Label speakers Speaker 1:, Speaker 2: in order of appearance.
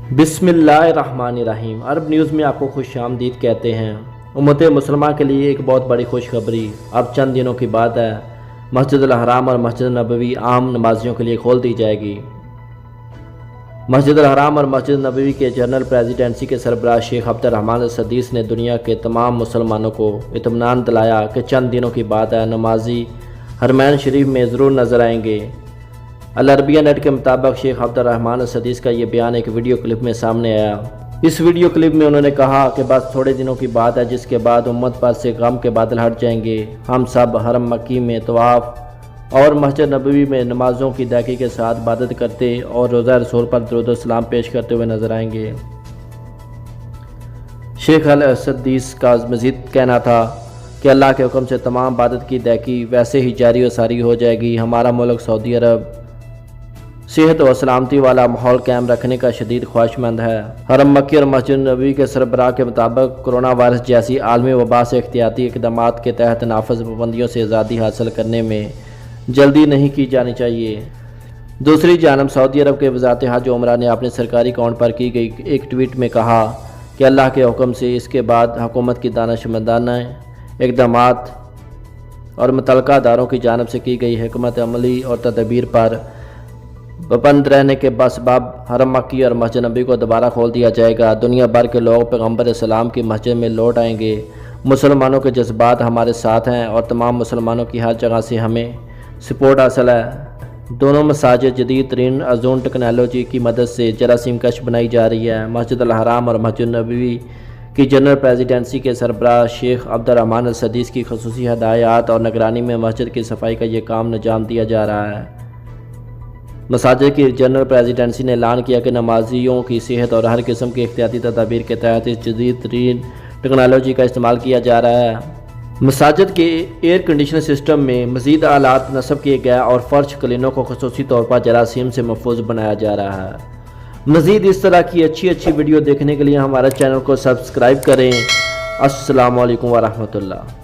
Speaker 1: बिस्मिल्लाहिर्रहमानिर्रहीम। अरब न्यूज़ में आपको खुश आमदीद कहते हैं। उम्मत मुसलमान के लिए एक बहुत बड़ी खुशखबरी अब चंद दिनों की बात है। मस्जिद अल हराम और मस्जिद नबवी आम नमाजियों के लिए खोल दी जाएगी। मस्जिद अल हराम और मस्जिद नबवी के जनरल प्रेसिडेंसी के सरबराह शेख अब्दुर रहमान अल सदीस ने दुनिया के तमाम मुसलमानों को इत्मीनान दिलाया कि चंद दिनों की बात है, नमाजी हरमैन शरीफ में ज़रूर नज़र आएंगे। अल अरबिया नेट के मुताबिक शेख अब्दुर रहमान अल सदीस का ये बयान एक वीडियो क्लिप में सामने आया। इस वीडियो क्लिप में उन्होंने कहा कि बस थोड़े दिनों की बात है जिसके बाद उम्मत पर से गम के बादल हट जाएंगे। हम सब हरम मक्की में तवाफ़ और मस्जिद नबवी में नमाज़ों की अदायगी के साथ इबादत करते और रोज़ा रसूल पर दुरूद सलाम पेश करते हुए नजर आएंगे। शेख अल सदीस का मज़ीद कहना था कि अल्लाह के हुक्म से तमाम इबादत की अदायगी वैसे ही जारी व सारी हो जाएगी। हमारा मुल्क सऊदी अरब सेहत और सलामती वाला माहौल कायम रखने का शदीद ख्वाहिशमंद है। हरम मक्की और मस्जिद नबवी के सरबराह के मुताबिक कोरोना वायरस जैसी आलमी वबा से एहतियाती इक़दाम के तहत नाफिज़ पाबंदियों से आज़ादी हासिल करने में जल्दी नहीं की जानी चाहिए। दूसरी जानब सऊदी अरब के वज़ारत हज व उमरा ने अपने सरकारी अकाउंट पर की गई एक ट्वीट में कहा कि अल्लाह के हुक्म से इसके बाद हुकूमत की दानिशमंदाना इक़दाम और मुतल्लिक़ा अदारों की जानब से की गई हिकमत अमली और तदबीर पर पाबंद रहने के बसबाब हरम मक्की और मस्जिद नबवी को दोबारा खोल दिया जाएगा। दुनिया भर के लोग पैगम्बर सलाम की मस्जिद में लौट आएंगे। मुसलमानों के जज्बात हमारे साथ हैं और तमाम मुसलमानों की हर जगह से हमें सपोर्ट हासिल है। दोनों मसाजिद जदीद तरीन अजून टेक्नोलॉजी की मदद से जरासीम कश बनाई जा रही है। मस्जिद अल हराम और मस्जिद नबवी की जनरल प्रेसिडेंसी के सरबराह शेख अब्दुर रहमान अल सदीस की खुसूसी हदायत और निगरानी में मस्जिद की सफाई का ये काम अंजाम दिया जा रहा है। मसाजिद की जनरल प्रेसिडेंसी ने ऐलान किया कि नमाजियों की सेहत और हर किस्म की एहतियाती तदाबीर के तहत इस जदीद तरीन टेक्नोलॉजी का इस्तेमाल किया जा रहा है। मसाजिद के एयर कंडीशनर सिस्टम में मज़ीद आलात नस्ब किए गए और फ़र्श कलीनों को खुसूसी तौर पर जरासीम से महफूज बनाया जा रहा है। मज़ीद इस तरह की अच्छी वीडियो देखने के लिए हमारे चैनल को सब्सक्राइब करें। अस्सलामु अलैकुम व रहमतुल्लाह।